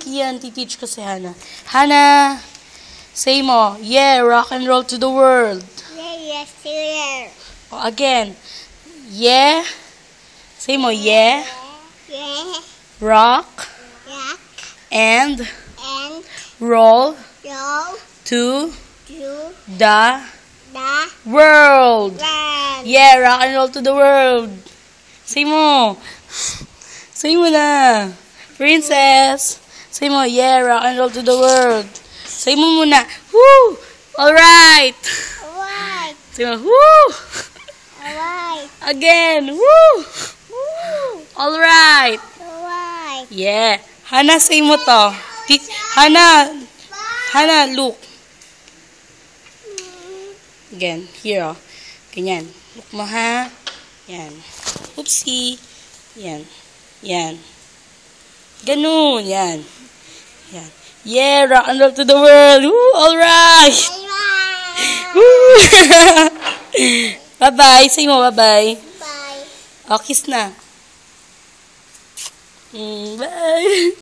Kian, titeach ko si Hannah. Hannah, say mo, yeah, rock and roll to the world. Yeah, yes, here. O, again, yeah, say mo, yeah, Yeah, rock yeah, and and roll roll to to the the world. land. Yeah, rock and roll to the world. Say mo. Say mo na. Princess. Say mo, yeah, rock and roll to the world. Say mo muna. Woo! Alright. Alright, Say mo, woo! alright, Again. Woo! woo, Alright. alright. Yeah. Hannah, say mo to. Hannah, look. Again, here, oh. Ganyan. Look mo, ha? Yan. Oopsie. Yan. Yan. Ganun. Yan. Yan. Yeah, rock and roll to the world. Woo, alright. Alright. Woo. Bye-bye. Say mo, bye-bye. Bye. Oh, kiss na. Bye.